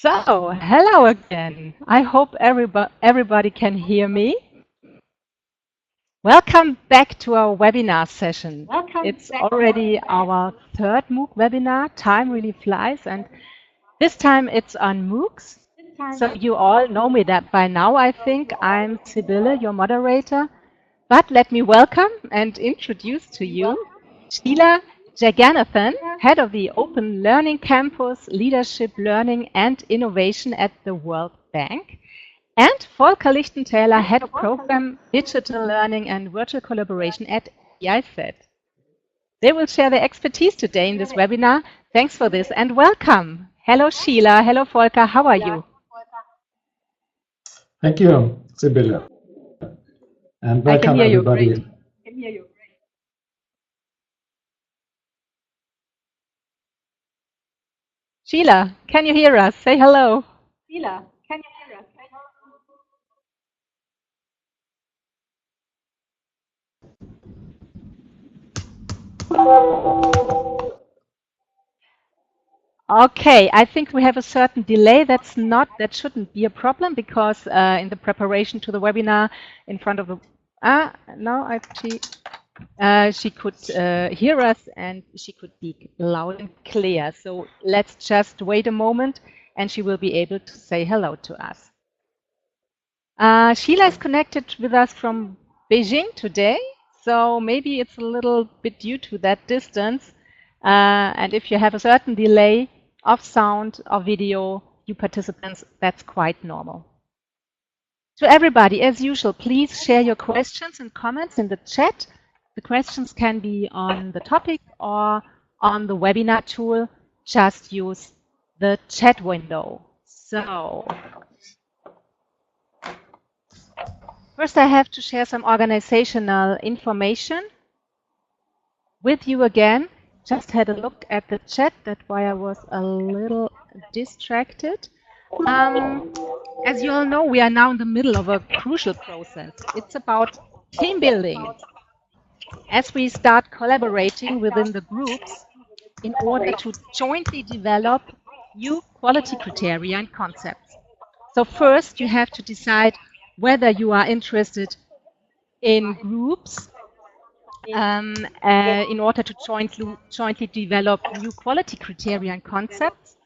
So, hello again. I hope everybody can hear me. Welcome back to our webinar session. It's already our third MOOC webinar. Time really flies, and this time it's on MOOCs. So you all know me that by now, I think. I'm Sibylle, your moderator. But let me welcome and introduce to you Sheila, Jagannathan, head of the Open Learning Campus, Leadership, Learning and Innovation at the World Bank, and Volker Lichtenthäler, head of Program, Digital Learning and Virtual Collaboration at EIZ. They will share their expertise today in this webinar. Thanks for this and welcome. Hello, Sheila. Hello, Volker. How are you? Thank you, Sibylle. And welcome, everybody. I can hear you. Sheila, can you hear us? Say hello. Sheila, can you hear us? Say hello. Okay, I think we have a certain delay. That shouldn't be a problem because in the preparation to the webinar in front of the she could hear us and she could be loud and clear. So let's just wait a moment and she will be able to say hello to us. Sheila is connected with us from Beijing today, so maybe it's a little bit due to that distance. And if you have a certain delay of sound or video, you participants, that's quite normal. To everybody, as usual, please share your questions and comments in the chat. The questions can be on the topic or on the webinar tool. Just use the chat window. So, first I have to share some organizational information with you again. Just had a look at the chat, that's why I was a little distracted. As you all know, we are now in the middle of a crucial process. It's about team building. As we start collaborating within the groups in order to jointly develop new quality criteria and concepts. So first you have to decide whether you are interested in groups in order to jointly develop new quality criteria and concepts,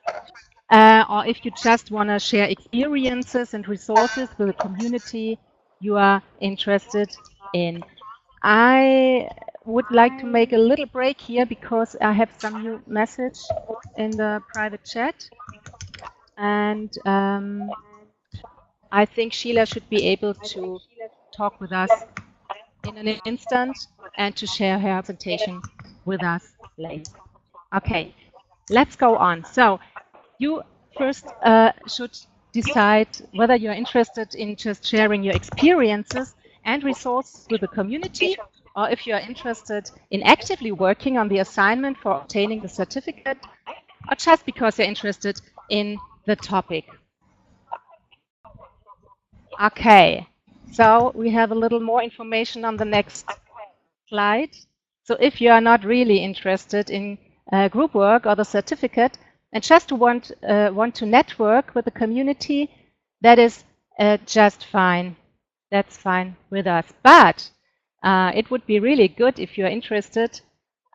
or if you just want to share experiences and resources with the community you are interested in. I would like to make a little break here because I have some new message in the private chat, and I think Sheila should be able to talk with us in an instant and to share her presentation with us later. Okay, let's go on. So you first should decide whether you're interested in just sharing your experiences and resources with the community, or if you're interested in actively working on the assignment for obtaining the certificate, or just because you're interested in the topic. Okay, so we have a little more information on the next slide. So if you are not really interested in group work or the certificate and just want to network with the community, that is just fine. That's fine with us. But it would be really good if you're interested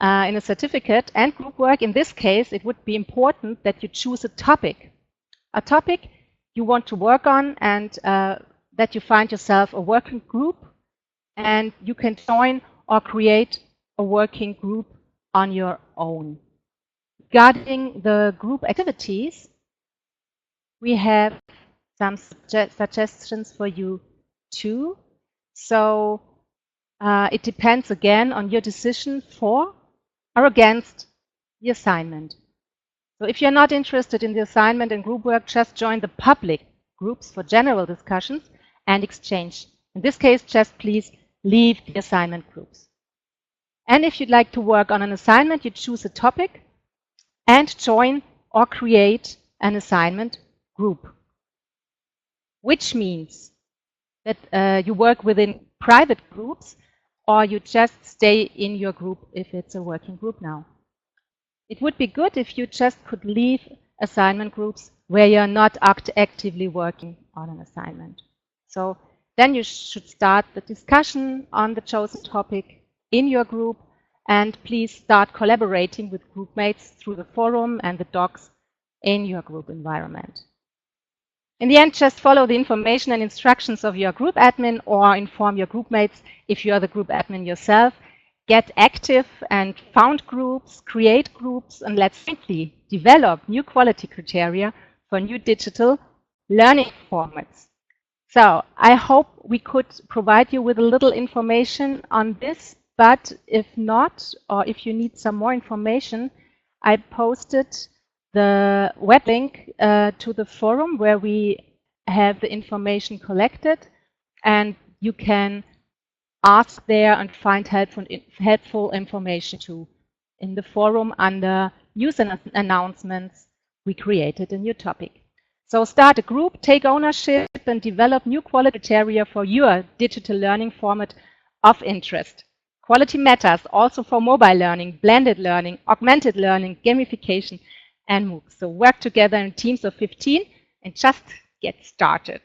in a certificate and group work. In this case, it would be important that you choose a topic you want to work on, and that you find yourself a working group, and you can join or create a working group on your own. Regarding the group activities, we have some suggestions for you too. So it depends again on your decision for or against the assignment. So if you're not interested in the assignment and group work, just join the public groups for general discussions and exchange. In this case, just please leave the assignment groups. And if you'd like to work on an assignment, you choose a topic and join or create an assignment group, which means that you work within private groups, or you just stay in your group if it's a working group now. It would be good if you just could leave assignment groups where you're not actively working on an assignment. So then you should start the discussion on the chosen topic in your group, and please start collaborating with group mates through the forum and the docs in your group environment. In the end, just follow the information and instructions of your group admin, or inform your group mates if you are the group admin yourself. Get active and found groups, create groups, and let's simply develop new quality criteria for new digital learning formats. So I hope we could provide you with a little information on this, but if not, or if you need some more information, I posted the web link to the forum where we have the information collected, and you can ask there and find helpful information too in the forum under news and announcements. We created a new topic. So start a group, take ownership, and develop new quality criteria for your digital learning format of interest. Quality matters also for mobile learning, blended learning, augmented learning, gamification, and MOOCs. So work together in teams of 15 and just get started.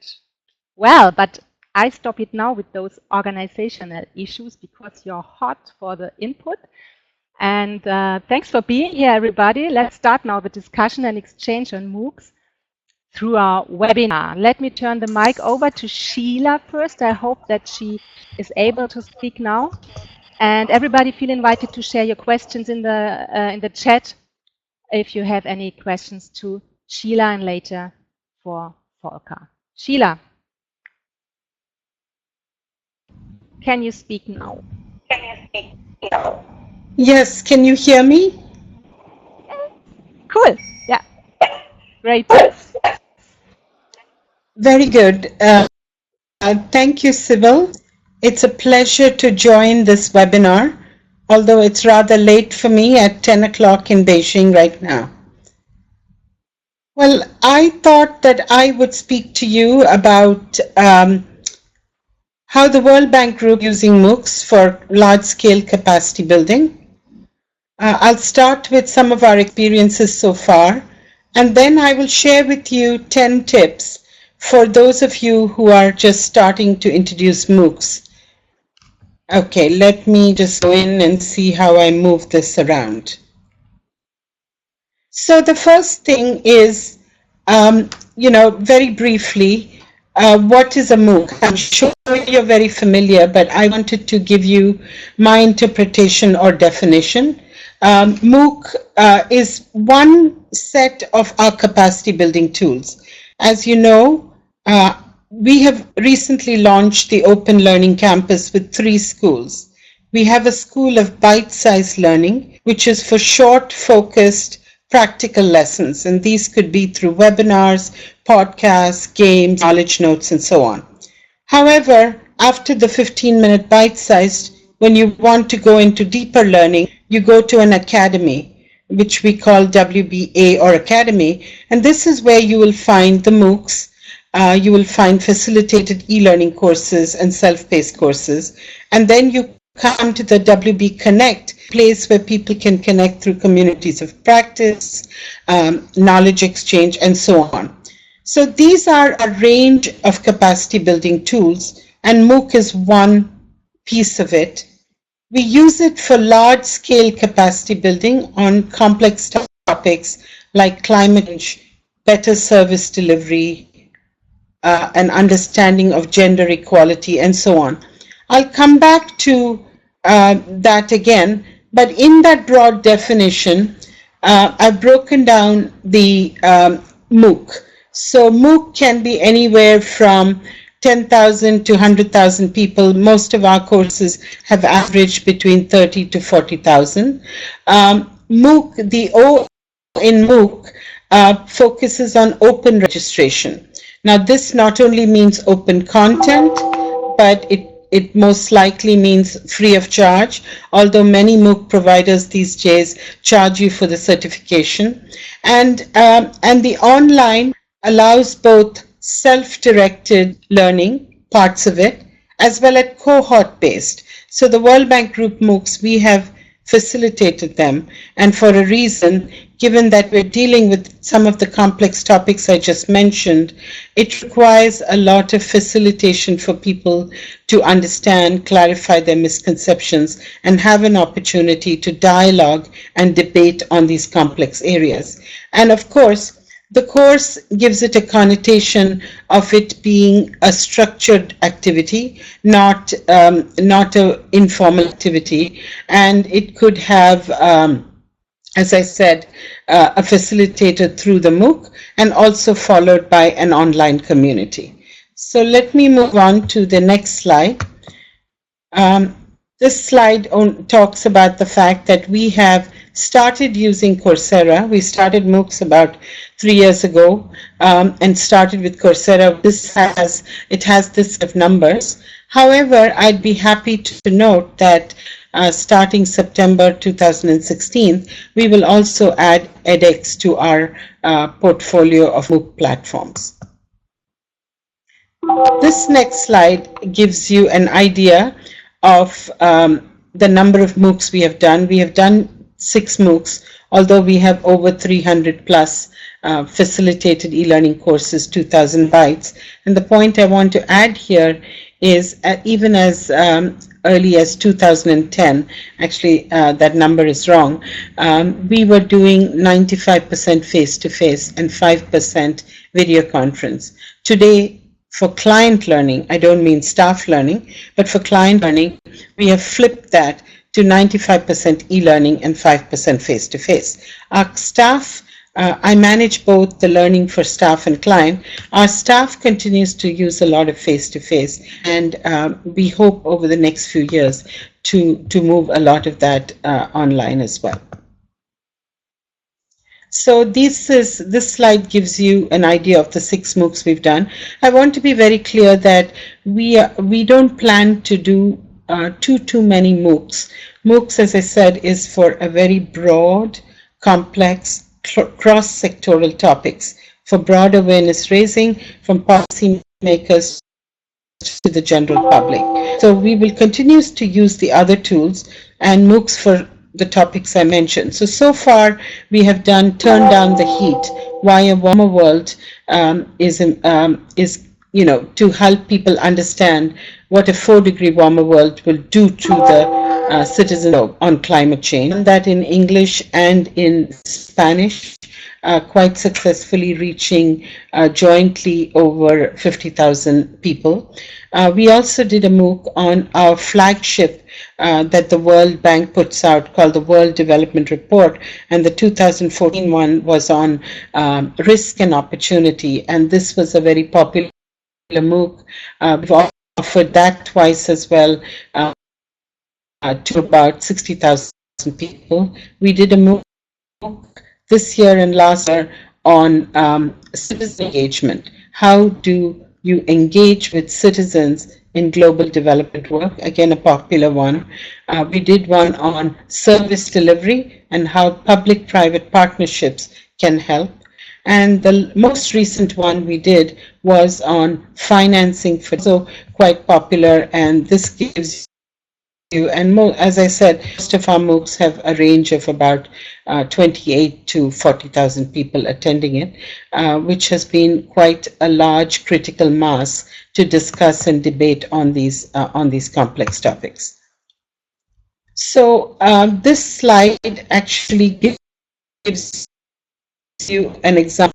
Well, but I stop it now with those organizational issues because you're hot for the input. And thanks for being here, everybody. Let's start now the discussion and exchange on MOOCs through our webinar. Let me turn the mic over to Sheila first. I hope that she is able to speak now. And everybody feel invited to share your questions in the chat if you have any questions to Sheila, and later for Volker. Sheila, can you speak now? Yes, can you hear me? Cool. Yeah. Great. Very good. Thank you, Sibylle. It's a pleasure to join this webinar, although it's rather late for me at 10 o'clock in Beijing right now. Well, I thought that I would speak to you about how the World Bank Group using MOOCs for large-scale capacity building. I'll start with some of our experiences so far, and then I will share with you 10 tips for those of you who are just starting to introduce MOOCs. Okay, let me just go in and see how I move this around. So the first thing is, very briefly, what is a MOOC? I'm sure you're very familiar, but I wanted to give you my interpretation or definition. MOOC is one set of our capacity building tools. As you know, we have recently launched the Open Learning Campus with 3 schools. We have a school of bite-sized learning, which is for short, focused, practical lessons, and these could be through webinars, podcasts, games, knowledge notes, and so on. However, after the 15-minute bite-sized, when you want to go into deeper learning, you go to an academy, which we call WBA or academy, and this is where you will find the MOOCs. You will find facilitated e-learning courses and self-paced courses, and then you come to the WB Connect, place where people can connect through communities of practice, knowledge exchange, and so on. So these are a range of capacity building tools, and MOOC is one piece of it. We use it for large-scale capacity building on complex topics like climate change, better service delivery, an understanding of gender equality, and so on. I'll come back to that again, but in that broad definition, I've broken down the MOOC. So MOOC can be anywhere from 10,000 to 100,000 people. Most of our courses have averaged between 30 to 40,000. MOOC, the O in MOOC focuses on open registration. Now, this not only means open content, but it most likely means free of charge, although many MOOC providers these days charge you for the certification. And the online allows both self-directed learning, parts of it, as well as cohort-based. So the World Bank Group MOOCs, we have facilitated them, and for a reason, given that we're dealing with some of the complex topics I just mentioned, it requires a lot of facilitation for people to understand, clarify their misconceptions, and have an opportunity to dialogue and debate on these complex areas. And of course, the course gives it a connotation of it being a structured activity, not an informal activity, and it could have, as I said, a facilitator through the MOOC and also followed by an online community. So let me move on to the next slide. This slide talks about the fact that we have started using Coursera. We started MOOCs about 3 years ago and started with Coursera. It has this set of numbers. However, I'd be happy to note that starting September 2016, we will also add edX to our portfolio of MOOC platforms. This next slide gives you an idea of the number of MOOCs we have done. We have done 6 MOOCs, although we have over 300 plus facilitated e-learning courses, 2,000 bytes. And the point I want to add here is even as early as 2010, actually that number is wrong, we were doing 95% face-to-face and 5% video conference. Today, for client learning, I don't mean staff learning, but for client learning, we have flipped that to 95% e-learning and 5% face-to-face. Our staff, I manage both the learning for staff and client. Our staff continues to use a lot of face-to-face, and we hope over the next few years to move a lot of that online as well. So this slide gives you an idea of the 6 MOOCs we've done. I want to be very clear that we don't plan to do too many MOOCs. MOOCs, as I said, is for a very broad, complex, cross-sectoral topics for broad awareness raising from policy makers to the general public. So we will continue to use the other tools and MOOCs for the topics I mentioned. So far we have done Turn Down the Heat, Why a Warmer World is to help people understand what a 4-degree warmer world will do to the citizens on climate change. And that in English and in Spanish, quite successfully reaching jointly over 50,000 people. We also did a MOOC on our flagship that the World Bank puts out called the World Development Report, and the 2014 one was on risk and opportunity, and this was a very popular MOOC. We've offered that twice as well to about 60,000 people. We did a MOOC this year and last year on citizen engagement. How do you engage with citizens in global development work? Again, a popular one. We did one on service delivery and how public-private partnerships can help. And the most recent one we did was on financing, so quite popular, and this gives you, and as I said, most of our MOOCs have a range of about 28 to 40,000 people attending it, which has been quite a large critical mass to discuss and debate on these complex topics. So this slide actually gives you an example.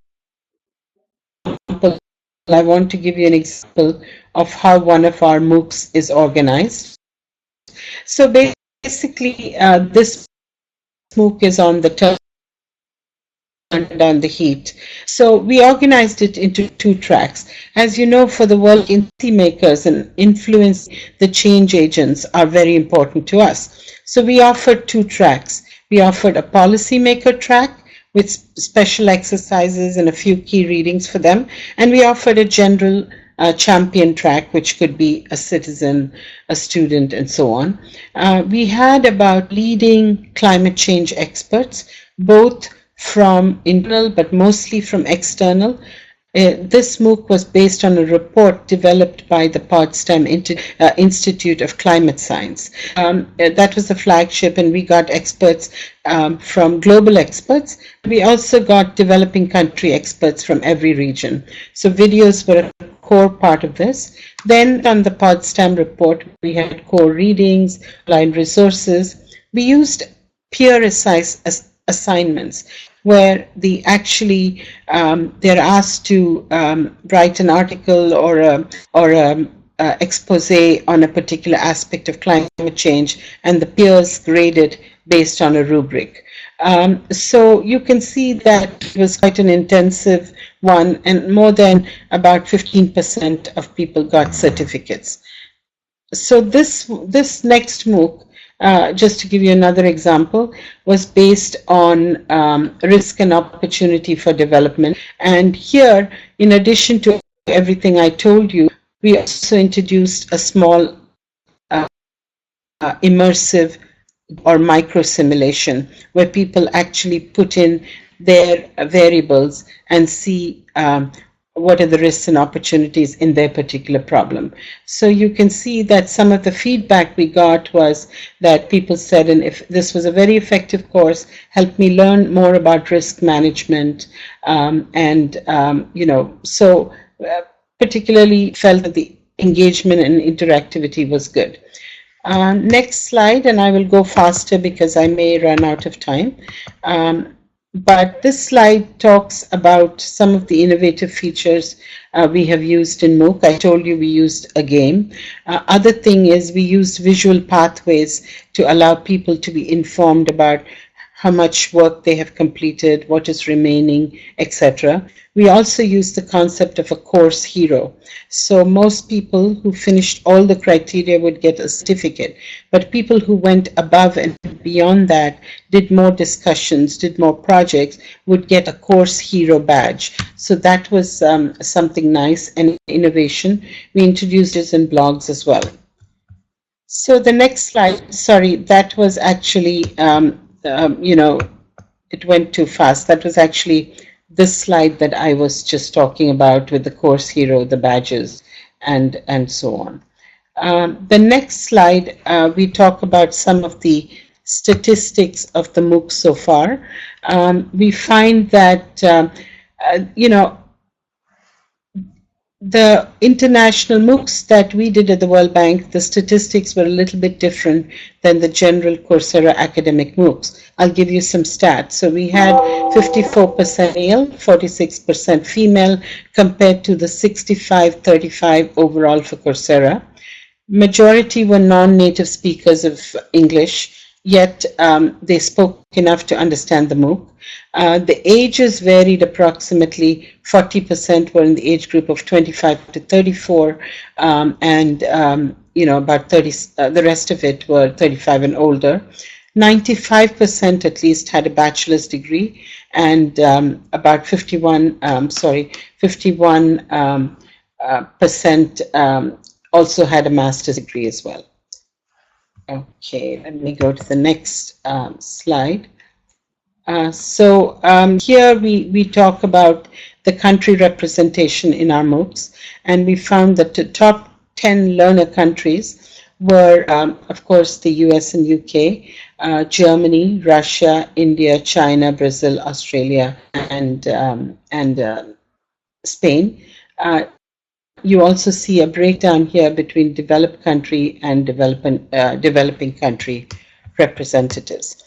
I want to give you an example of how one of our MOOCs is organized. So basically, this MOOC is on the Turn Down the Heat. So we organized it into 2 tracks. As you know, for the world, policy makers and influence the change agents are very important to us. So we offered 2 tracks. We offered a policymaker track with special exercises and a few key readings for them. And we offered a general champion track, which could be a citizen, a student, and so on. We had about leading climate change experts, both from internal but mostly from external This MOOC was based on a report developed by the Potsdam Institute of Climate Science. That was the flagship, and we got experts from global experts. We also got developing country experts from every region. So videos were a core part of this. Then on the Potsdam report, we had core readings, online resources. We used peer assignments, where they're asked to write an article or a expose on a particular aspect of climate change, and the peers graded based on a rubric. So you can see that it was quite an intensive one, and more than about 15% of people got certificates. So this next MOOC, just to give you another example, was based on risk and opportunity for development. And here, in addition to everything I told you, we also introduced a small immersive or micro simulation where people actually put in their variables and see what are the risks and opportunities in their particular problem. So you can see that some of the feedback we got was that people said, and if this was a very effective course, helped me learn more about risk management, so particularly felt that the engagement and interactivity was good. Next slide, and I will go faster because I may run out of time. But this slide talks about some of the innovative features we have used in MOOC. I told you we used a game. Other thing is we used visual pathways to allow people to be informed about how much work they have completed, what is remaining, etc. We also used the concept of a course hero. So most people who finished all the criteria would get a certificate, but people who went above and beyond that, did more discussions, did more projects, would get a course hero badge. So that was something nice and innovation. We introduced this in blogs as well. So the next slide, sorry, that was actually, it went too fast. That was actually this slide that I was just talking about with the course hero, the badges, and so on. The next slide, we talk about some of the statistics of the MOOC so far. We find that, the international MOOCs that we did at the World Bank, the statistics were a little bit different than the general Coursera academic MOOCs. I'll give you some stats. So we had 54% male, 46% female, compared to the 65-35 overall for Coursera. Majority were non-native speakers of English, yet they spoke enough to understand the MOOC. The ages varied approximately. 40% were in the age group of 25 to 34, and about 30. The rest of it were 35 and older. 95% at least had a bachelor's degree, and about 51% also had a master's degree as well. Okay, let me go to the next slide. Here we talk about the country representation in our MOOCs, and we found that the top 10 learner countries were, of course, the US and UK, Germany, Russia, India, China, Brazil, Australia, and Spain. You also see a breakdown here between developed country and developing country representatives.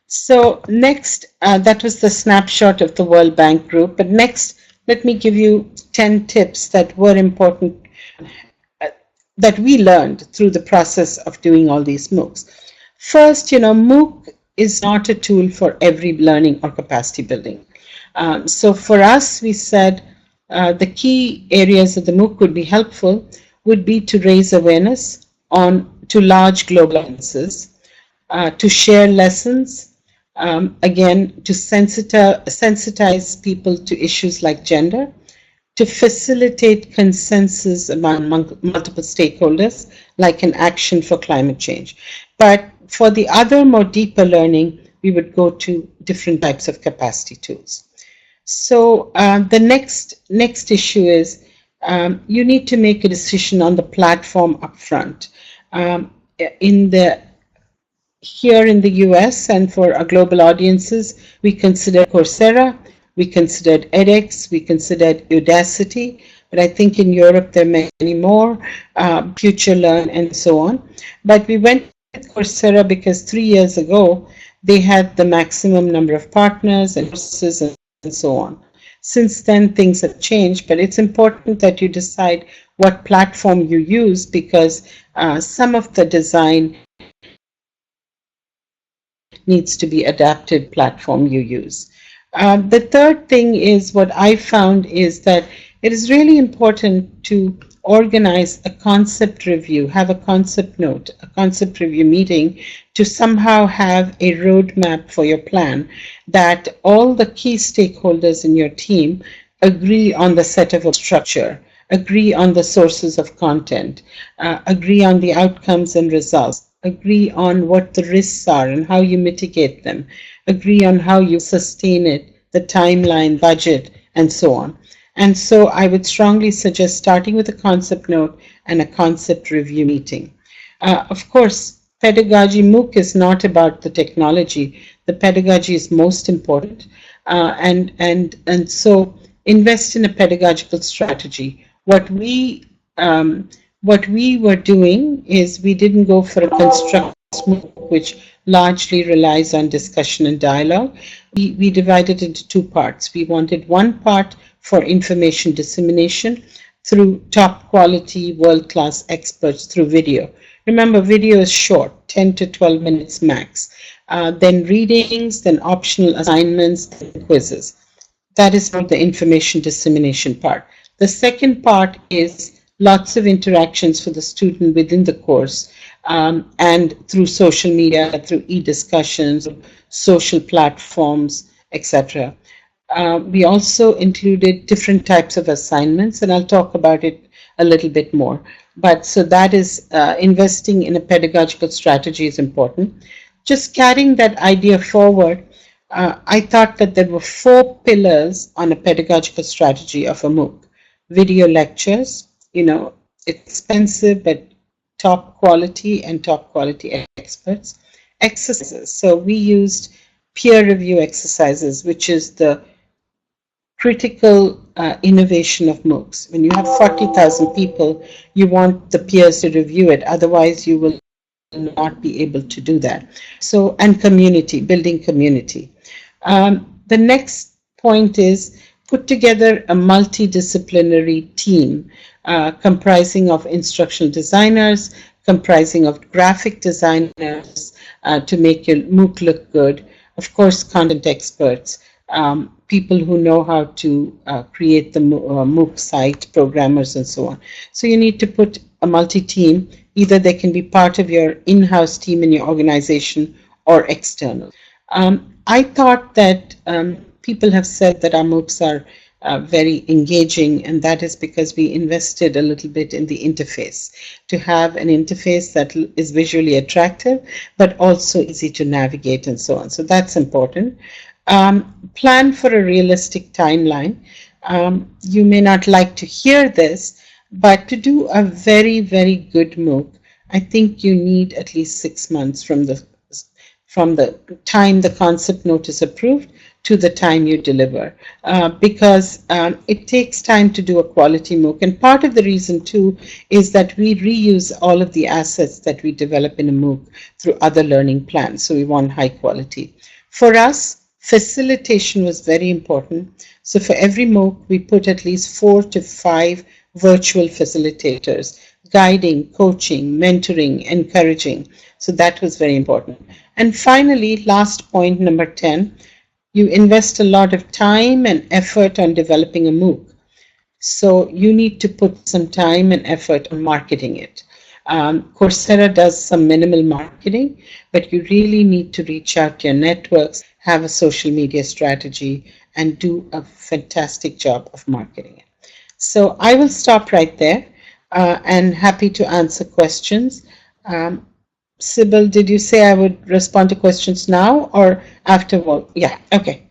So next, that was the snapshot of the World Bank Group. But next, let me give you 10 tips that were important, that we learned through the process of doing all these MOOCs. First, MOOC is not a tool for every learning or capacity building. So for us, we said the key areas that the MOOC would be helpful would be to raise awareness to large global audiences, to share lessons, again, to sensitize people to issues like gender, to facilitate consensus among multiple stakeholders, like an action for climate change. But for the other more deeper learning, we would go to different types of capacity tools. So the next issue is you need to make a decision on the platform upfront. In the Here in the US and for our global audiences, we considered Coursera, we considered edX, we considered Udacity, but I think in Europe there are many more, FutureLearn and so on. But we went with Coursera because 3 years ago, they had the maximum number of partners and courses and so on. Since then, things have changed, but it's important that you decide what platform you use because some of the design needs to be adapted platform you use. The third thing is what I found is that it is really important to organize a concept review, have a concept note, a concept review meeting to somehow have a roadmap for your plan that all the key stakeholders in your team agree on the set of a structure, agree on the sources of content, agree on the outcomes and results, agree on what the risks are and how you mitigate them, agree on how you sustain it, the timeline, budget, and so on. And so I would strongly suggest starting with a concept note and a concept review meeting. Of course, pedagogy MOOC is not about the technology. The pedagogy is most important. And so invest in a pedagogical strategy. What we were doing is we didn't go for a construct MOOC, which largely relies on discussion and dialogue. We divided into two parts. We wanted one part for information dissemination through top quality, world-class experts through video. Remember, video is short, 10 to 12 minutes max. Then readings, then optional assignments, then quizzes. That is for the information dissemination part. The second part is lots of interactions for the student within the course and through social media, through e-discussions, social platforms, etc. We also included different types of assignments, and I'll talk about it a little bit more. But so that is investing in a pedagogical strategy is important. Just carrying that idea forward, I thought that there were 4 pillars on a pedagogical strategy of a MOOC. Video lectures, expensive but top quality and top quality experts. Exercises. So we used peer review exercises, which is the critical innovation of MOOCs. When you have 40,000 people, you want the peers to review it. Otherwise, you will not be able to do that. So, and community, building community. The next point is put together a multidisciplinary team comprising of instructional designers, comprising of graphic designers to make your MOOC look good, of course, content experts, people who know how to create the MOOC site, programmers, and so on. So you need to put a multi-team. Either they can be part of your in-house team in your organization or external. I thought that people have said that our MOOCs are very engaging, and that is because we invested a little bit in the interface to have an interface that is visually attractive but also easy to navigate and so on. So that's important. Plan for a realistic timeline. You may not like to hear this, but to do a very, very good MOOC, I think you need at least 6 months from the time the concept note is approved to the time you deliver, because it takes time to do a quality MOOC. And part of the reason too is that we reuse all of the assets that we develop in a MOOC through other learning plans. So we want high quality. For us, facilitation was very important. So for every MOOC, we put at least 4 to 5 virtual facilitators, guiding, coaching, mentoring, encouraging. So that was very important. And finally, last point, number 10, you invest a lot of time and effort on developing a MOOC. So you need to put some time and effort on marketing it. Coursera does some minimal marketing, but you really need to reach out to your networks, have a social media strategy, and do a fantastic job of marketing it. So I will stop right there and happy to answer questions. Sibylle, did you say I would respond to questions now or afterward? Yeah, okay.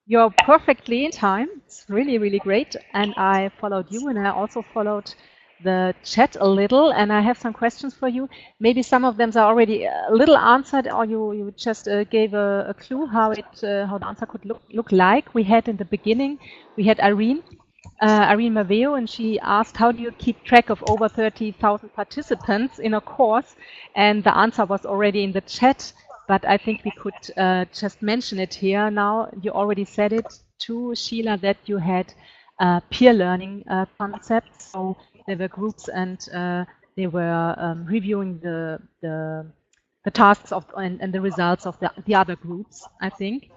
You're perfectly in time. It's really, really great. And I followed you, and I also followed the chat a little, and I have some questions for you. Maybe some of them are already a little answered, or you just gave a clue how how the answer could look like. We had in the beginning, we had Irene Maveo, and she asked, how do you keep track of over 30,000 participants in a course? And the answer was already in the chat, but I think we could just mention it here now. You already said it too, Sheila, that you had peer learning concepts. So there were groups, and they were reviewing the tasks of and the results of the other groups, I think.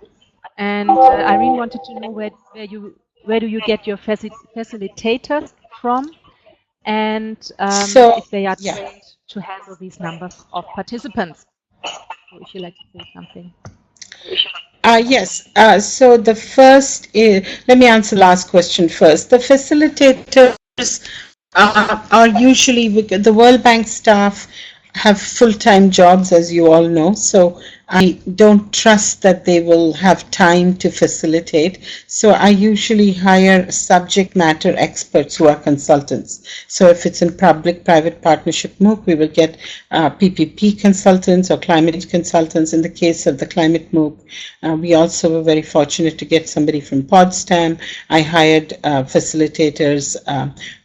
And Irene wanted to know where do you get your facilitators from, and So, if they are yeah. trained to handle these numbers of participants. So if you like to say something. Yes. So the first is, let me answer the last question first. The facilitators are usually, the World Bank staff have full-time jobs, as you all know, so I don't trust that they will have time to facilitate. So I usually hire subject matter experts who are consultants. So if it's in public-private partnership MOOC, we will get PPP consultants or climate consultants. In the case of the climate MOOC, we also were very fortunate to get somebody from Potsdam. I hired facilitators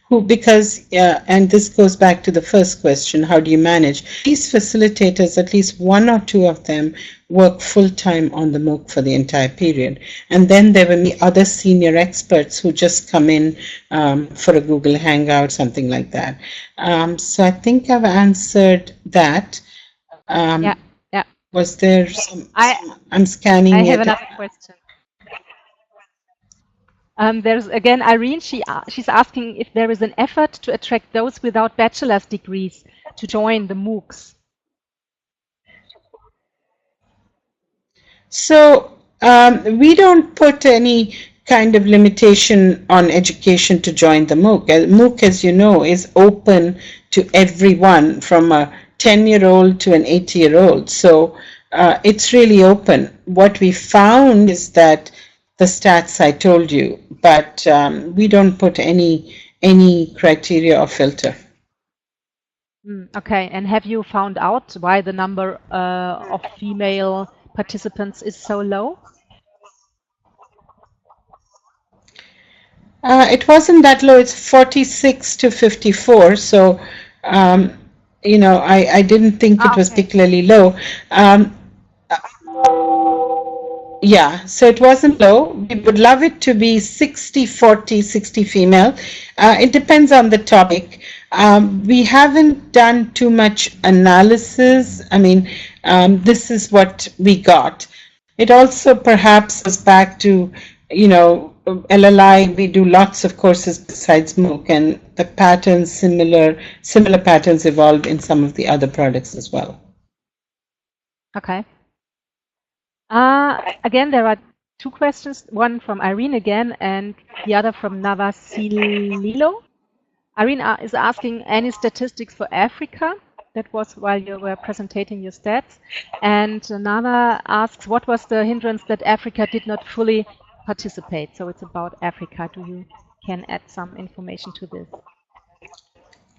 who, because, and this goes back to the first question, how do you manage? These facilitators, at least one or two of them, work full-time on the MOOC for the entire period. And then there were other senior experts who just come in for a Google Hangout, something like that. So I think I've answered that. Yeah. Was there some, I'm scanning I it. have another question. There's again Irene. She's asking if there is an effort to attract those without bachelor's degrees to join the MOOCs. So we don't put any kind of limitation on education to join the MOOC. MOOC, as you know, is open to everyone from a 10-year-old to an 80-year-old. So it's really open. What we found is that the stats I told you, but we don't put any criteria or filter. Okay, and have you found out why the number of female participants is so low? It wasn't that low. It's 46 to 54. So, you know, I didn't think it was particularly low. Yeah, so it wasn't low. We would love it to be 60, 40, 60 female. It depends on the topic. We haven't done too much analysis. I mean, this is what we got. It also perhaps goes back to, you know, LLI, we do lots of courses besides MOOC, and the patterns, similar patterns evolved in some of the other products as well. Okay. Again, there are two questions, one from Irene again, and the other from Navasililo. Irene is asking any statistics for Africa. That was while you were presenting your stats. And Nava asks, what was the hindrance that Africa did not fully participate? So it's about Africa. Can add some information to this?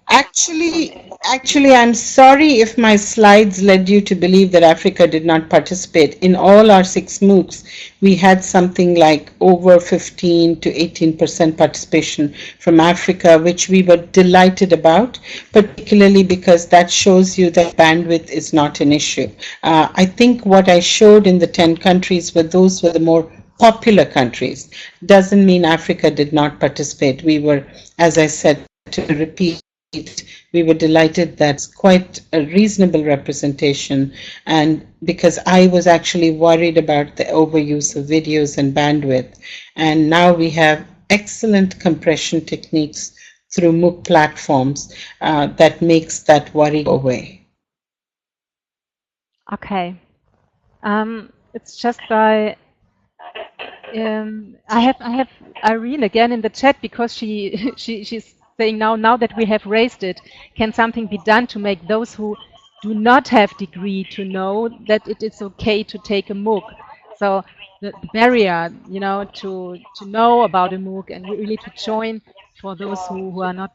Actually, I'm sorry if my slides led you to believe that Africa did not participate. In all our 6 MOOCs, we had something like over 15 to 18% participation from Africa, which we were delighted about, particularly because that shows you that bandwidth is not an issue. I think what I showed in the 10 countries those were the more popular countries. Doesn't mean Africa did not participate. We were, as I said, to repeat, we were delighted that's quite a reasonable representation, and because I was actually worried about the overuse of videos and bandwidth, and now we have excellent compression techniques through MOOC platforms that makes that worry go away. Okay. It's just by I have Irene again in the chat because she's saying now that we have raised it, can something be done to make those who do not have degree to know that it is okay to take a MOOC? So the barrier, you know, to know about a MOOC and really to join for those who are not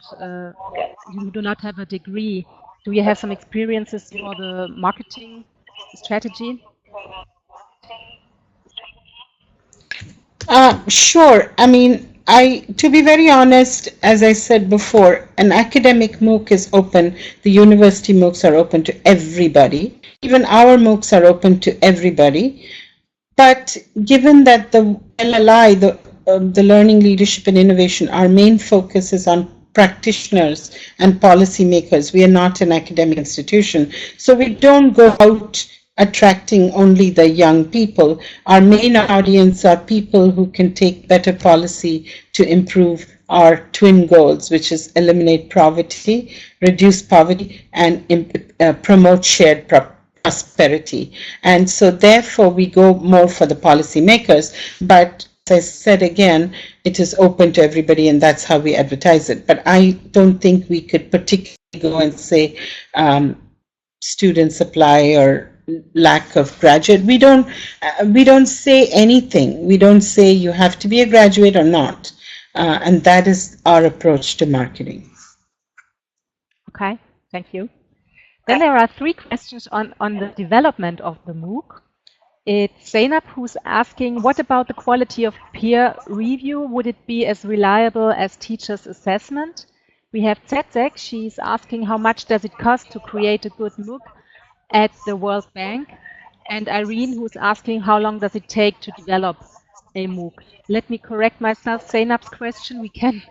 who do not have a degree? Do you have some experiences for the marketing strategy? Sure. I mean, to be very honest, as I said before, an academic MOOC is open. The university MOOCs are open to everybody. Even our MOOCs are open to everybody. But given that the LLI, the Learning, Leadership and Innovation, our main focus is on practitioners and policymakers. We are not an academic institution. So we don't go out attracting only the young people. Our main audience are people who can take better policy to improve our twin goals, which is eliminate poverty, reduce poverty, and promote shared prosperity. And so therefore we go more for the policymakers. But as I said again, it is open to everybody, and that's how we advertise it. But I don't think we could particularly go and say student supply or lack of graduate. We don't say anything. We don't say you have to be a graduate or not. And that is our approach to marketing. Okay, thank you. Then there are 3 questions on the development of the MOOC. It's Zainab who's asking, what about the quality of peer review? Would it be as reliable as teachers' assessment? We have Zek, she's asking how much does it cost to create a good MOOC at the World Bank? And Irene who's asking how long does it take to develop a MOOC? Let me correct myself, Zainab's question we can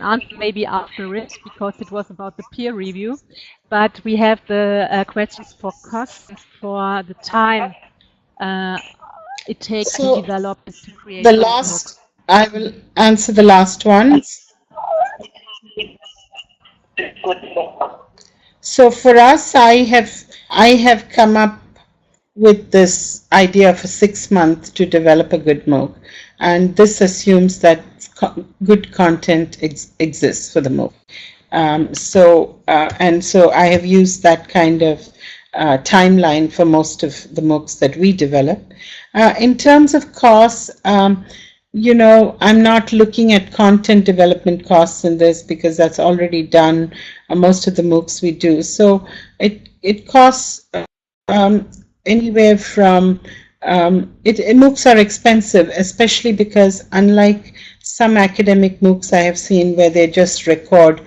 answer maybe after it because it was about the peer review, but we have the questions for costs and for the time it takes to develop and to create the last MOOC. I will answer the last one. So for us, I have come up with this idea of a 6-month to develop a good MOOC, and this assumes that good content exists for the MOOC. And so I have used that kind of timeline for most of the MOOCs that we develop. In terms of costs, you know, I'm not looking at content development costs in this because that's already done. Most of the MOOCs we do. So it costs anywhere from MOOCs are expensive, especially because unlike some academic MOOCs I have seen where they just record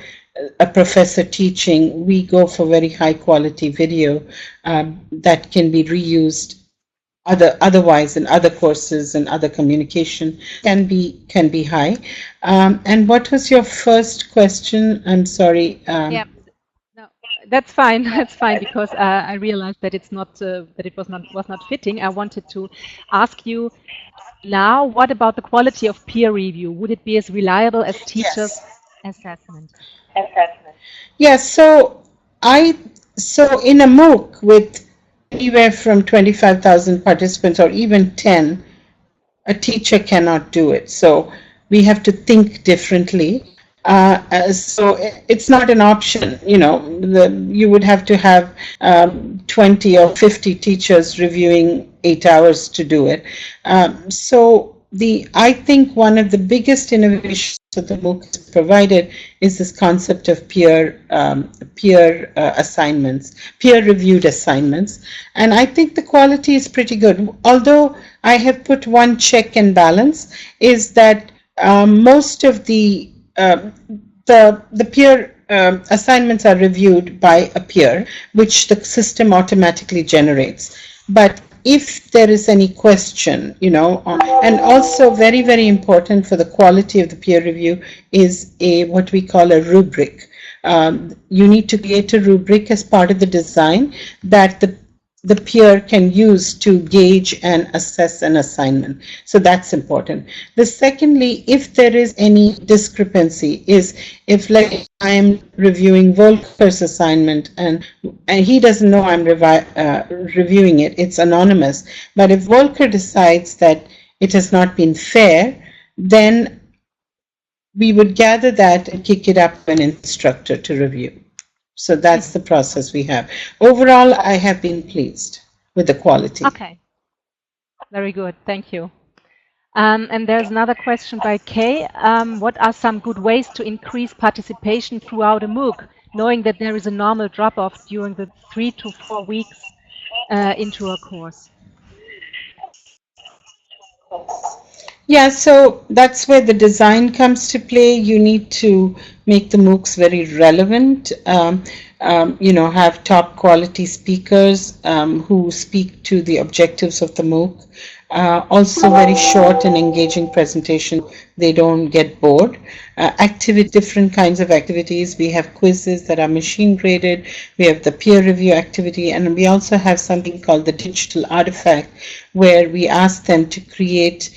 a professor teaching, we go for very high quality video that can be reused otherwise in other courses and other communication can be high. And what was your first question? I'm sorry. Yeah, no, that's fine. That's fine because I realized that it's not that it was not fitting. I wanted to ask you now. What about the quality of peer review? Would it be as reliable as teachers' assessment? Yes. So in a MOOC with anywhere from 25,000 participants or even 10, a teacher cannot do it. So we have to think differently. So it's not an option, you know, you would have to have 20 or 50 teachers reviewing 8 hours to do it. I think one of the biggest innovations that the MOOC has provided is this concept of peer assignments, peer-reviewed assignments, and I think the quality is pretty good. Although I have put one check and balance, is that most of the peer assignments are reviewed by a peer, which the system automatically generates. But if there is any question, you know, and also very, very important for the quality of the peer review is what we call a rubric. You need to create a rubric as part of the design that the peer can use to gauge and assess an assignment. So that's important. The secondly, if there is any discrepancy, is if like I am reviewing Volker's assignment and he doesn't know I'm reviewing it, it's anonymous. But if Volker decides that it has not been fair, then we would gather that and kick it up to an instructor to review. So that's the process we have. Overall, I have been pleased with the quality. Okay. Very good, thank you. And there's another question by Kay. What are some good ways to increase participation throughout a MOOC, knowing that there is a normal drop-off during the 3 to 4 weeks into a course? Yeah, so that's where the design comes to play. You need to make the MOOCs very relevant, have top quality speakers who speak to the objectives of the MOOC. Also very short and engaging presentation, they don't get bored. Different kinds of activities. We have quizzes that are machine graded, we have the peer review activity, and we also have something called the digital artifact, where we ask them to create,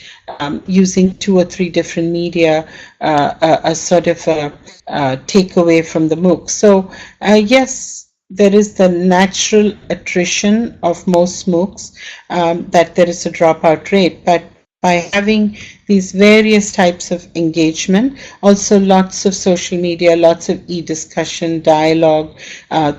using 2 or 3 different media, a sort of takeaway from the MOOC. So yes, there is the natural attrition of most MOOCs, that there is a dropout rate, but by having these various types of engagement, also lots of social media, lots of e-discussion, dialogue,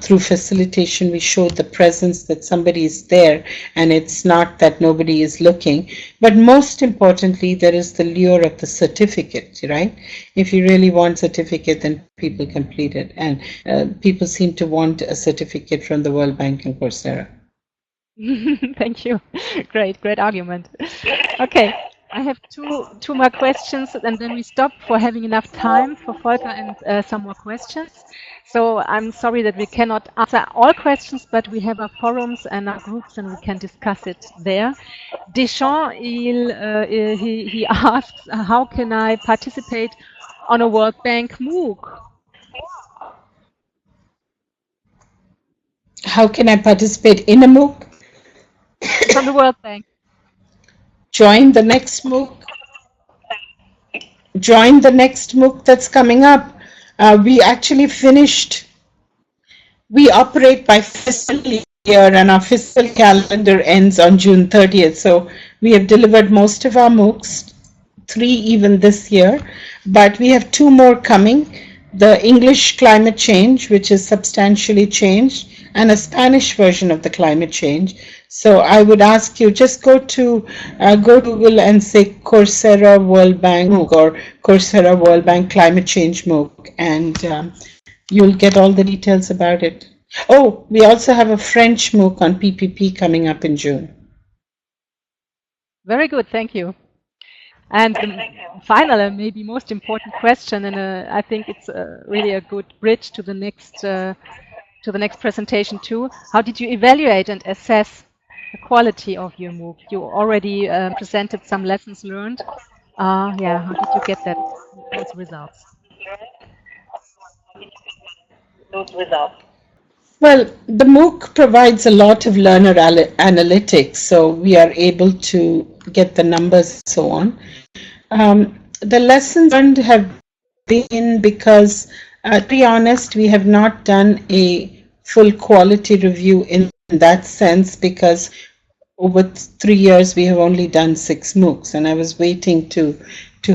through facilitation, we show the presence that somebody is there, and it's not that nobody is looking. But most importantly, there is the lure of the certificate, right? If you really want certificate, then people complete it, and people seem to want a certificate from the World Bank and Coursera. Thank you. Great argument. Okay, I have two more questions, and then we stop for having enough time for Volker and some more questions. So I'm sorry that we cannot answer all questions, but we have our forums and our groups, and we can discuss it there. Deschamps, he asks, how can I participate on a World Bank MOOC? How can I participate in a MOOC? From the World Bank. Join the next MOOC. Join the next MOOC that's coming up. We actually finished. We operate by fiscal year, and our fiscal calendar ends on June 30th. So we have delivered most of our MOOCs, 3 even this year, but we have 2 more coming. The English climate change, which is substantially changed, and a Spanish version of the climate change. So I would ask you, just go to Google and say Coursera World Bank MOOC or Coursera World Bank Climate Change MOOC, and you'll get all the details about it. Oh, we also have a French MOOC on PPP coming up in June. Very good, thank you. And the final and maybe most important question, and I think it's really a good bridge to the next presentation too. How did you evaluate and assess the quality of your MOOC? You already presented some lessons learned. Yeah, how did you get those results? Well, the MOOC provides a lot of learner analytics, so we are able to get the numbers and so on. The lessons learned have been because, to be honest, we have not done a full quality review in that sense, because over 3 years we have only done 6 MOOCs, and I was waiting to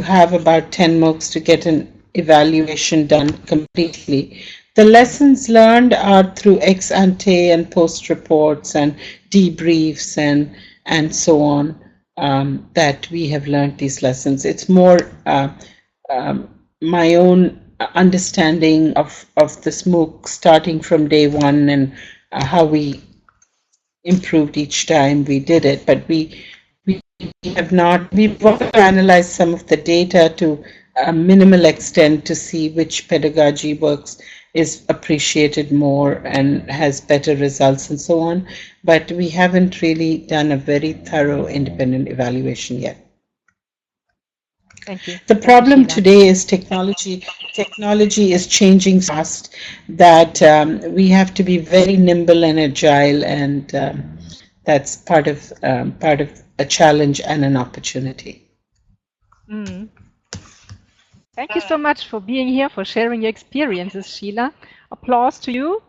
have about 10 MOOCs to get an evaluation done completely. The lessons learned are through ex ante and post reports and debriefs and so on, that we have learned these lessons. It's more my own understanding of this MOOC starting from day one, and how we improved each time we did it. But we've also analyzed some of the data to a minimal extent to see which pedagogy is appreciated more and has better results and so on. But we haven't really done a very thorough independent evaluation yet. Thank you. The problem today is technology. Technology is changing fast, that we have to be very nimble and agile, and that's part of a challenge and an opportunity. Thank you so much for being here, for sharing your experiences, Sheila. Applause to you.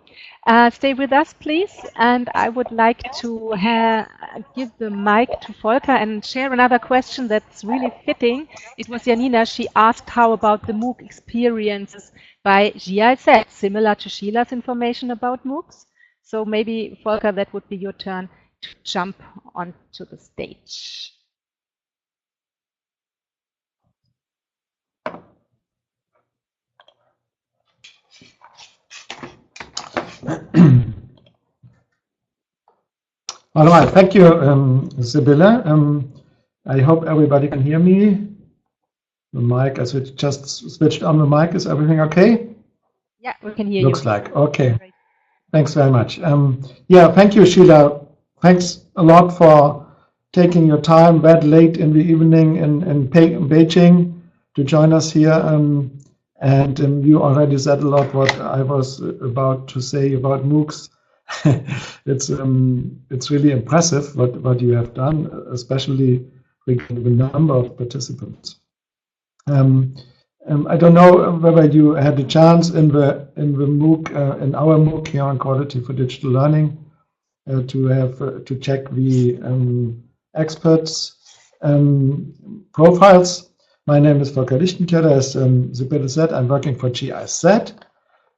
Stay with us, please. And I would like to give the mic to Volker and share another question that's really fitting. It was Janina. She asked how about the MOOC experiences by GIZ, similar to Sheila's information about MOOCs. So maybe, Volker, that would be your turn. to jump onto the stage. All right, thank you, Sibylle. I hope everybody can hear me. The mic, as we just switched on the mic, is everything okay? Yeah, we can hear you. Looks like, okay. Great. Thanks very much. Yeah, thank you, Sheila. Thanks a lot for taking your time that late in the evening in Beijing to join us here. And you already said a lot what I was about to say about MOOCs. It's really impressive what you have done, especially with the number of participants. I don't know whether you had a chance in the MOOC in our MOOC here on Quality for Digital Learning to check the experts profiles. My name is Volker Lichtenthäler. As Sibylle said, I'm working for GIZ.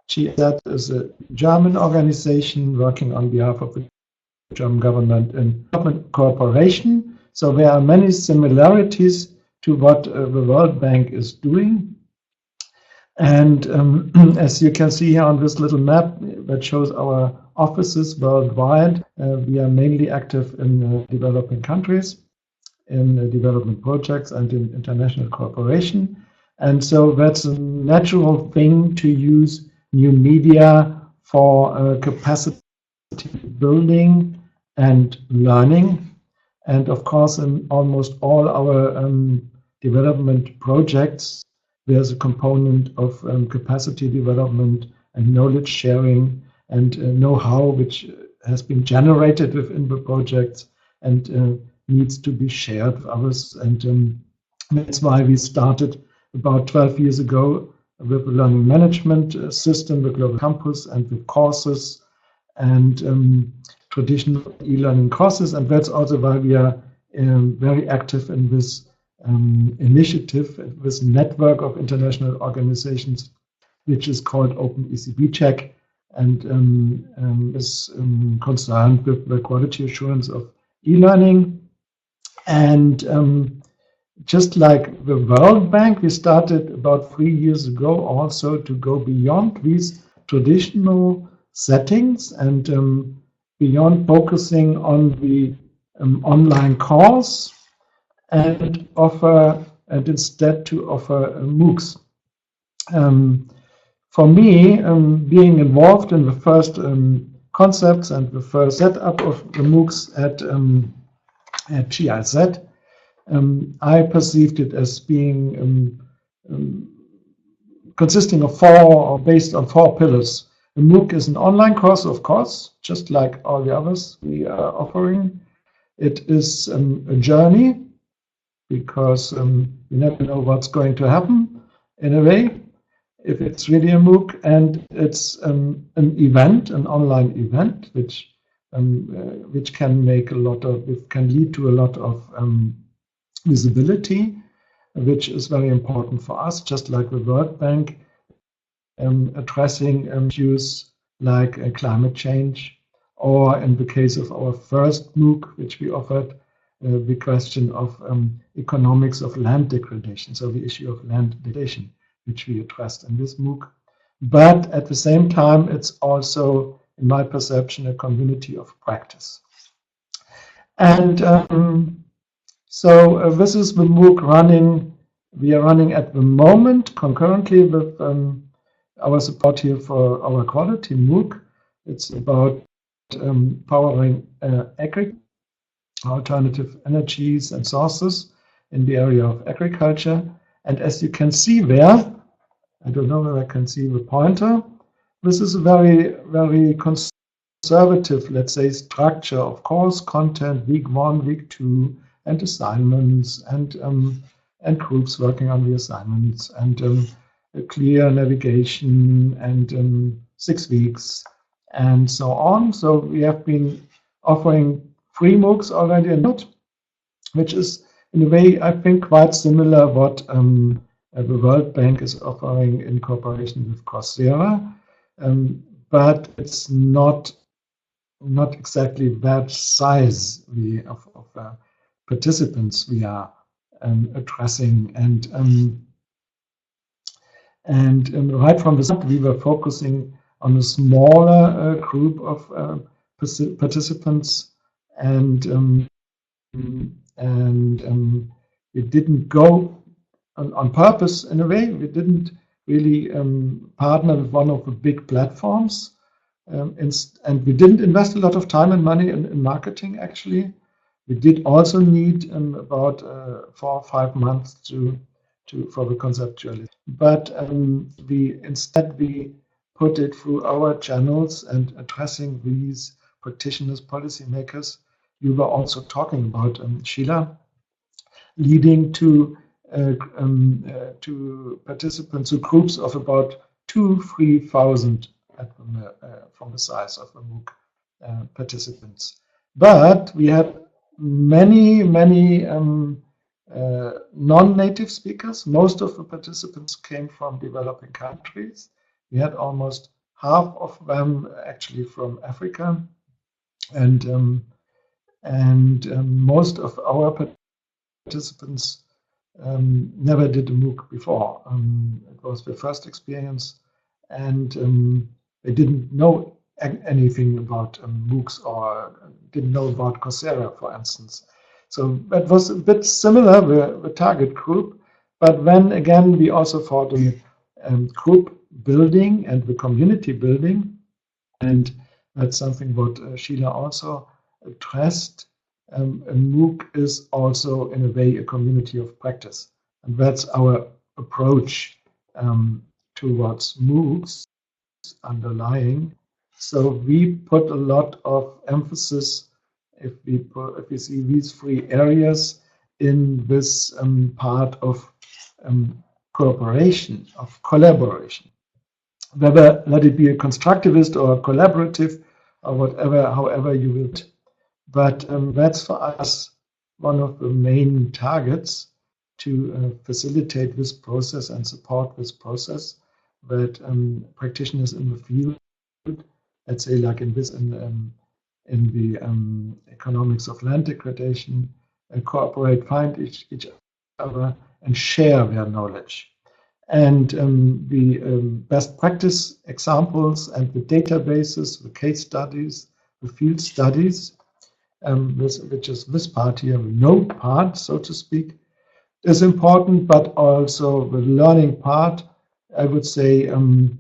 GIZ is a German organization working on behalf of the German government and government cooperation. So there are many similarities to what the World Bank is doing. And as you can see here on this little map that shows our offices worldwide, we are mainly active in developing countries, in development projects and in international cooperation. And so that's a natural thing to use new media for capacity building and learning. And of course, in almost all our development projects, there's a component of capacity development and knowledge sharing and know-how which has been generated within the projects and needs to be shared with others. And that's why we started about 12 years ago with the learning management system, the Global Campus, and with courses and traditional e-learning courses. And that's also why we are very active in this initiative, this network of international organizations, which is called Open ECB Check, and is concerned with the quality assurance of e-learning. And just like the World Bank, we started about 3 years ago also to go beyond these traditional settings and beyond focusing on the online course and instead to offer MOOCs. For me, being involved in the first concepts and the first setup of the MOOCs at GIZ, I perceived it as being consisting of or based on 4 pillars. The MOOC is an online course, of course, just like all the others we are offering. It is a journey, because you never know what's going to happen in a way, if it's really a MOOC. And it's an event, an online event, which can make can lead to a lot of visibility, which is very important for us, just like the World Bank, addressing issues like climate change, or in the case of our first MOOC, which we offered, the question of economics of land degradation, so the issue of land degradation, which we addressed in this MOOC. But at the same time, it's also, in my perception, a community of practice. And so this is the MOOC running. We are running at the moment concurrently with our support here for our quality MOOC. It's about powering agriculture, alternative energies and sources in the area of agriculture. And as you can see there, I don't know whether I can see the pointer, this is a very, very conservative, let's say, structure of course content, week 1, week 2, and assignments, and groups working on the assignments, and a clear navigation, and 6 weeks, and so on. So we have been offering 3 MOOCs already in note, which is in a way, I think, quite similar what the World Bank is offering in cooperation with Coursera, but it's not not exactly that size of participants we are addressing, and right from the start we were focusing on a smaller group of participants, and we didn't go on purpose in a way. We didn't really partner with one of the big platforms, and we didn't invest a lot of time and money in marketing. Actually, we did also need about 4 or 5 months for the conceptualization. But instead we put it through our channels and addressing these practitioners, policymakers. You were also talking about Sheila, leading to participants, to groups of about 2,000-3,000 from the size of the MOOC participants. But we had many non-native speakers. Most of the participants came from developing countries. We had almost half of them actually from Africa, and most of our participants never did a MOOC before. It was their first experience, and they didn't know anything about MOOCs, or didn't know about Coursera, for instance. So that was a bit similar, the target group. But then again, we also thought the group building and the community building, and that's something what Sheila also addressed. A MOOC is also, in a way, a community of practice. And that's our approach towards MOOCs underlying. So we put a lot of emphasis, if we see these 3 areas in this part of cooperation, of collaboration. Whether let it be a constructivist or a collaborative or whatever, however you will. But that's for us one of the main targets, to facilitate this process and support this process, that practitioners in the field, let's say like in this in the economics of land degradation, cooperate, find each other and share their knowledge. And the best practice examples and the databases, the case studies, the field studies, which is this part here, the know part, so to speak, is important, but also the learning part. I would say in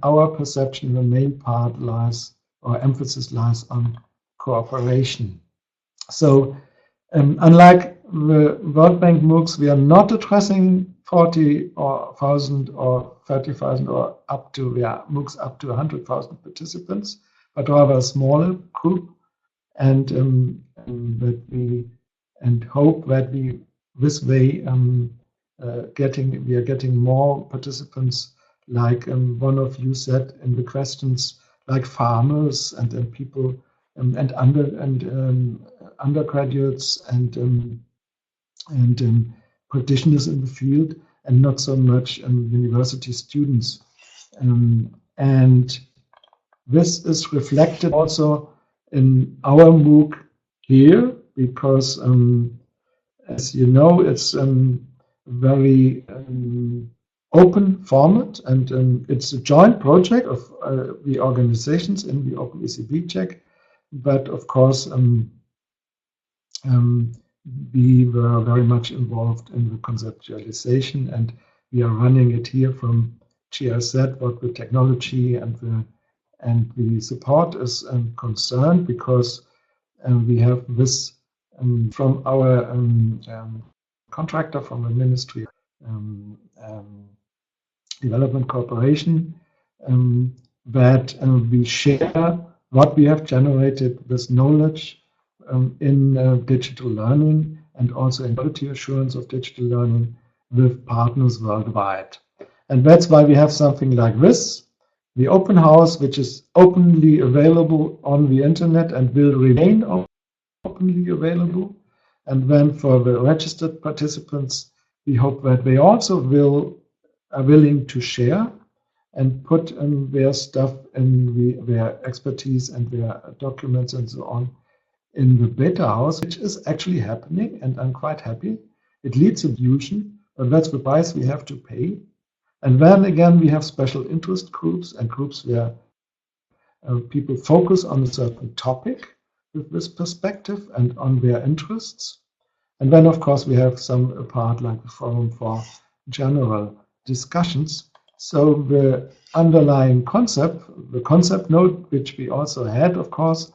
our perception, the main part lies, or emphasis lies, on cooperation. So unlike the World Bank MOOCs, we are not addressing 40,000 or 30,000 or up to MOOCs up to 100,000 participants, but rather a smaller group, and that we hope that we this way we are getting more participants, like one of you said in the questions, like farmers and people and undergraduates and practitioners in the field, and not so much university students. And this is reflected also in our MOOC here, because as you know, it's a very open format, and it's a joint project of the organizations in the OpenECB check. But of course, we were very much involved in the conceptualization, and we are running it here from GIZ, what the technology and the support is concerned, because we have this from our contractor from the Ministry of Development Cooperation, that we share what we have generated, this knowledge in digital learning, and also in quality assurance of digital learning, with partners worldwide. And that's why we have something like this, the open house, which is openly available on the internet and will remain openly available. And then for the registered participants, we hope that they also are willing to share and put their stuff in their expertise and their documents and so on in the beta house, which is actually happening, and I'm quite happy. It leads to fusion, but that's the price we have to pay. And then again, we have special interest groups and groups where people focus on a certain topic with this perspective and on their interests. And then, of course, we have some part like the forum for general discussions. So the underlying concept, the concept note, which we also had, of course,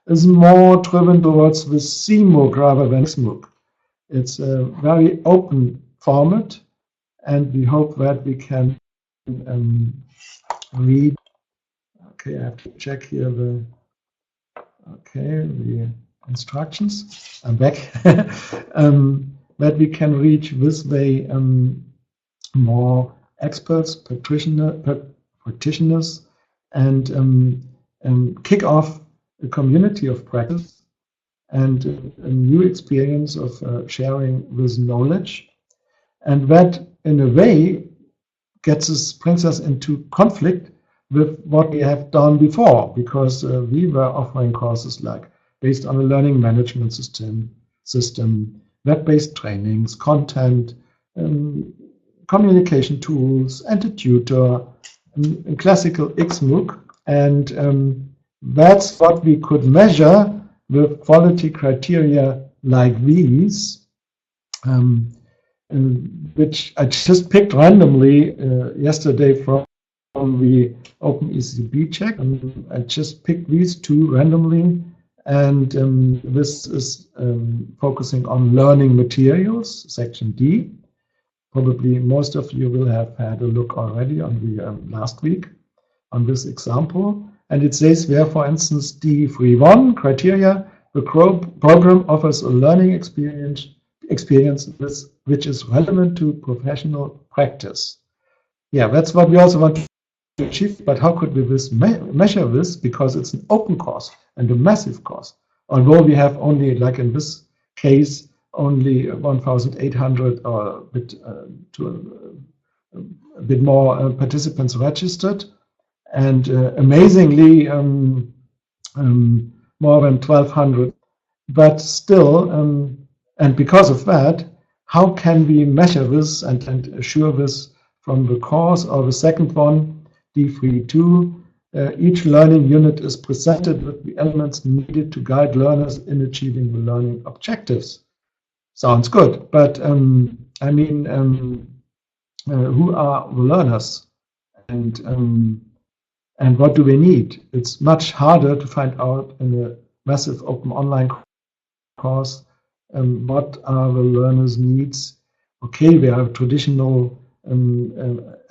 is more driven towards the CMOOC rather than SMOOC. It's a very open format, and we hope that we can read. Okay, I have to check here the instructions. I'm back. That we can reach this way more experts, practitioners, and kick off a community of practice and a new experience of sharing this knowledge. And that, in a way, brings us into conflict with what we have done before, because we were offering courses like based on a learning management system, web-based trainings, content, communication tools, and a tutor, a classical XMOOC, and that's what we could measure with quality criteria like these, which I just picked randomly yesterday from the OpenECB check. I just picked these two randomly, and this is focusing on learning materials, section D. Probably most of you will have had a look already on the last week on this example. And it says there, for instance, D31 criteria, the program offers a learning experience which is relevant to professional practice. Yeah, that's what we also want to achieve, but how could we measure this? Because it's an open course and a massive course. Although we have only, like in this case, only 1,800 or a bit more participants registered, and amazingly more than 1,200. But still, and because of that, how can we measure this and assure this from the course? Or the second one, D32, each learning unit is presented with the elements needed to guide learners in achieving the learning objectives. Sounds good, but I mean, who are the learners, and what do they need? It's much harder to find out in a massive open online course what are the learners' needs. Okay, there are traditional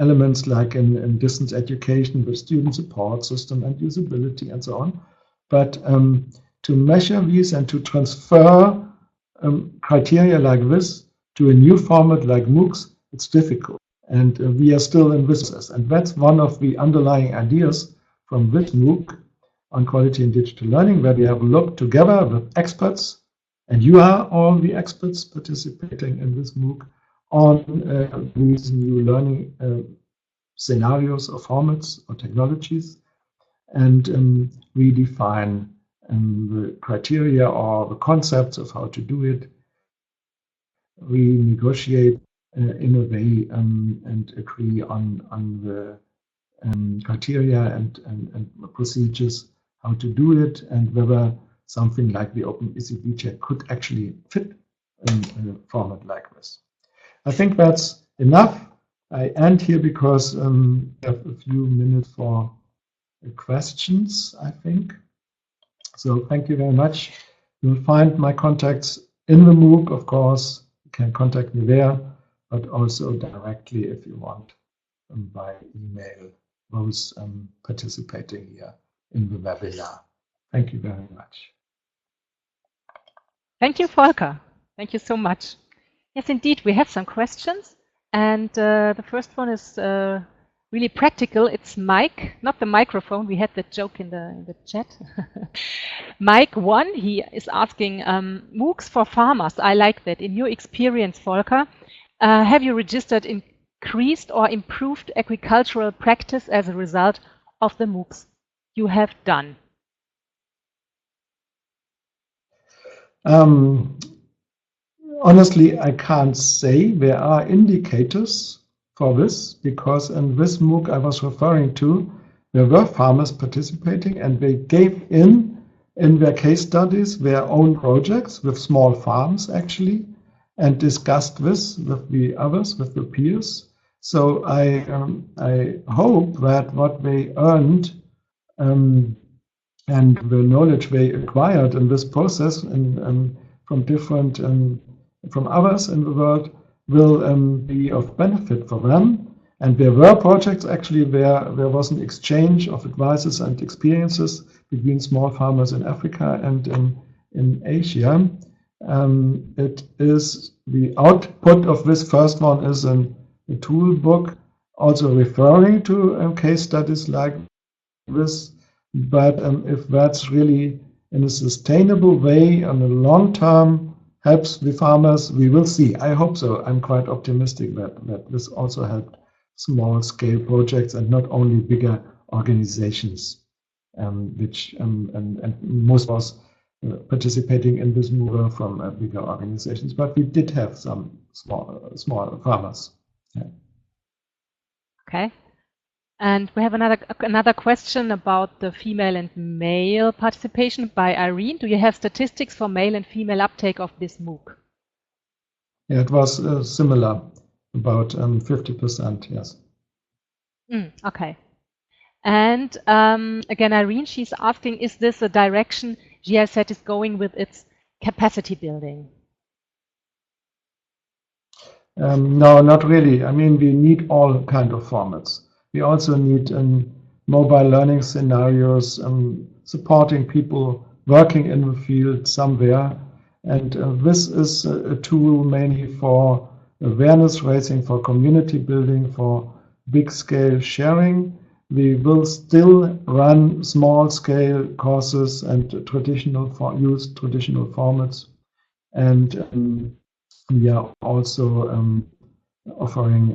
elements like in distance education with student support system and usability and so on, but to measure these and to transfer criteria like this to a new format like MOOCs, it's difficult. And we are still in this process. And that's one of the underlying ideas from this MOOC on quality in digital learning, where we have looked together with experts, and you are all the experts participating in this MOOC, on these new learning scenarios or formats or technologies, and we define the criteria or the concepts of how to do it. We negotiate in a way and agree on the criteria and procedures how to do it, and whether something like the OpenECB check could actually fit in a format like this. I think that's enough. I end here because we have a few minutes for questions, I think. So thank you very much. You'll find my contacts in the MOOC, of course. You can contact me there, but also directly if you want by email, those participating here in the webinar. Thank you very much. Thank you, Volker. Thank you so much. Yes, indeed, we have some questions. And the first one is really practical. It's Mike, not the microphone. We had that joke in the chat. Mike 1, he is asking, MOOCs for farmers. I like that. In your experience, Volker, have you registered in increased or improved agricultural practice as a result of the MOOCs you have done? Honestly, I can't say. There are indicators for this, because in this MOOC I was referring to, there were farmers participating, and they gave in their case studies their own projects with small farms actually, and discussed this with the others, with the peers. So I hope that what they earned and the knowledge they acquired in this process and from different from others in the world will be of benefit for them. And there were projects actually where there was an exchange of advices and experiences between small farmers in Africa and in Asia. It is the output of this first one is a tool book, also referring to case studies like this. But if that's really in a sustainable way, on a long term, helps the farmers, we will see. I hope so. I'm quite optimistic that this also helped small scale projects and not only bigger organizations, which and most of us participating in this move from bigger organizations. But we did have some small farmers. Yeah. Okay. And we have another question about the female and male participation by Irene. Do you have statistics for male and female uptake of this MOOC? Yeah, it was similar, about 50%, yes. Okay. And again, Irene, she's asking, is this a direction GIZ is going with its capacity building? No, not really. I mean, we need all kind of formats. We also need mobile learning scenarios, supporting people working in the field somewhere. And this is a tool mainly for awareness raising, for community building, for big scale sharing. We will still run small scale courses and use traditional formats. And we are also offering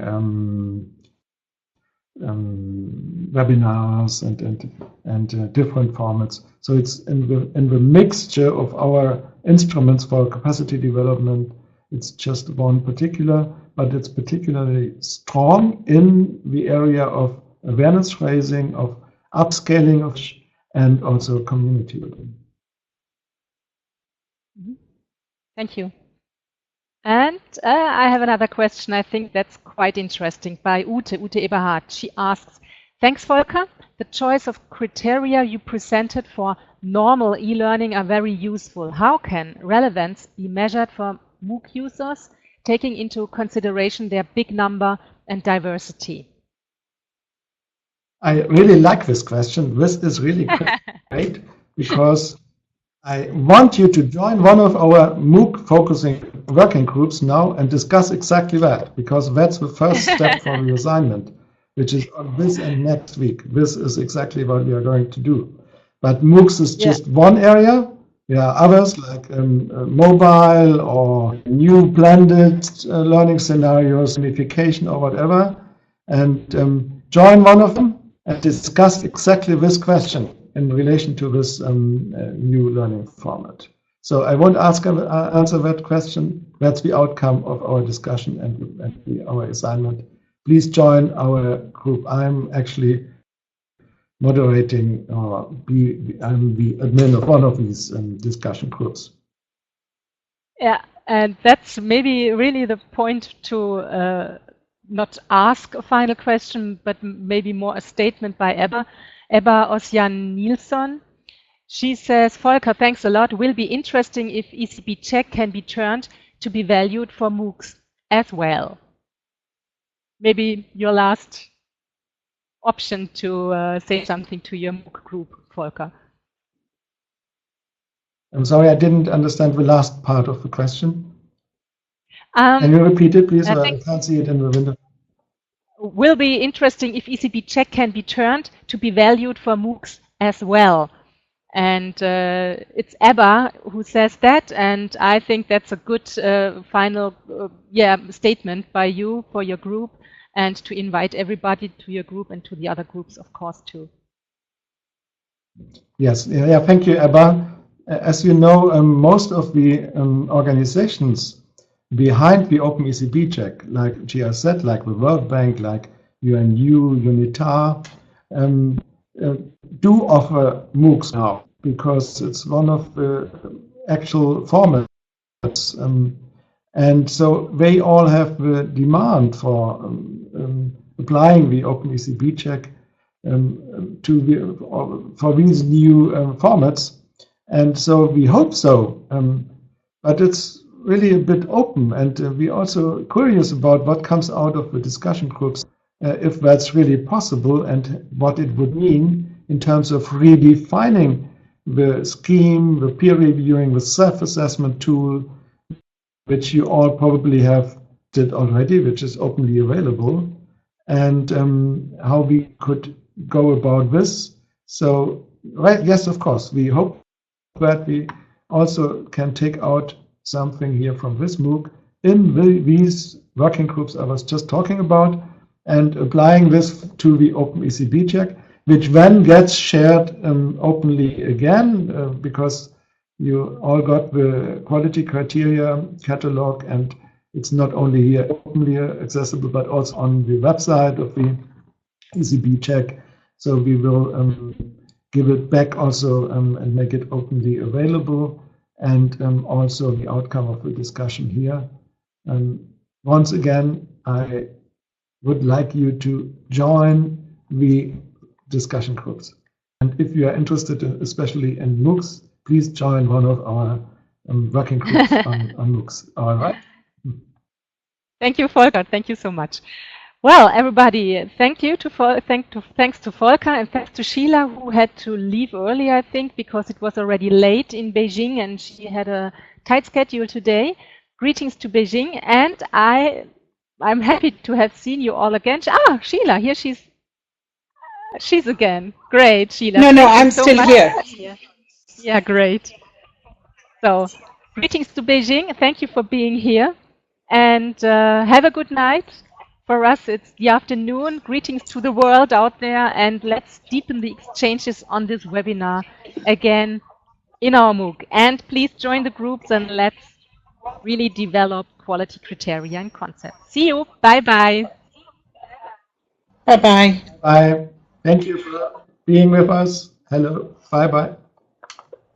webinars and different formats. So it's in the mixture of our instruments for capacity development. It's just one particular, but it's particularly strong in the area of awareness raising, of upscaling, and also community building. Thank you. And I have another question. I think that's quite interesting by Ute Eberhard. She asks, thanks, Volker. The choice of criteria you presented for normal e-learning are very useful. How can relevance be measured for MOOC users, taking into consideration their big number and diversity? I really like this question. This is really great because I want you to join one of our MOOC focusing working groups now and discuss exactly that, because that's the first step for the assignment, which is on this and next week. This is exactly what we are going to do. But MOOCs is just one area. There are others like mobile or new blended learning scenarios, gamification or whatever, and join one of them and discuss exactly this question in relation to this new learning format. So I won't answer that question. That's the outcome of our discussion and our assignment. Please join our group. I'm actually moderating, I'm the admin of one of these discussion groups. Yeah, and that's maybe really the point to not ask a final question, but maybe more a statement by Ebba Osjan Nilsson. She says, Volker, thanks a lot. Will be interesting if ECB check can be turned to be valued for MOOCs as well. Maybe your last option to say something to your MOOC group, Volker. I'm sorry, I didn't understand the last part of the question. Can you repeat it, please? I can't see it in the window. Will be interesting if ECB check can be turned to be valued for MOOCs as well. And it's Ebba who says that, and I think that's a good final statement by you for your group, and to invite everybody to your group and to the other groups, of course, too. Yes, yeah, thank you, Ebba. As you know, most of the organizations behind the Open ECB check, like GIZ, like the World Bank, like UNU, UNITAR, do offer MOOCs now because it's one of the actual formats. And so they all have the demand for applying the Open ECB check for these new formats. And so we hope so. But it's really a bit open, and we're also curious about what comes out of the discussion groups, if that's really possible and what it would mean in terms of redefining the scheme, the peer reviewing, the self-assessment tool, which you all probably have did already, which is openly available, and how we could go about this. So, right, yes, of course, we hope that we also can take out something here from this MOOC in these working groups I was just talking about, and applying this to the Open ECB check, which then gets shared openly again, because you all got the quality criteria catalog, and it's not only here openly accessible, but also on the website of the ECB check. So we will give it back also and make it openly available, and also the outcome of the discussion here. Once again, I would like you to join the discussion groups. And if you are interested, especially in MOOCs, please join one of our working groups on MOOCs. All right. Thank you, Volker. Thank you so much. Well, everybody, thank you thanks to Volker, and thanks to Sheila, who had to leave early, I think, because it was already late in Beijing and she had a tight schedule today. Greetings to Beijing, and I'm happy to have seen you all again. Ah, Sheila, here she's again. Great, Sheila. No, I'm still here. Yeah, great. So, greetings to Beijing. Thank you for being here, and have a good night. For us, it's the afternoon. Greetings to the world out there, and let's deepen the exchanges on this webinar again in our MOOC. And please join the groups, and let's really develop quality criteria and concepts. See you. Bye-bye. Bye-bye. Bye. Thank you for being with us. Hello. Bye-bye.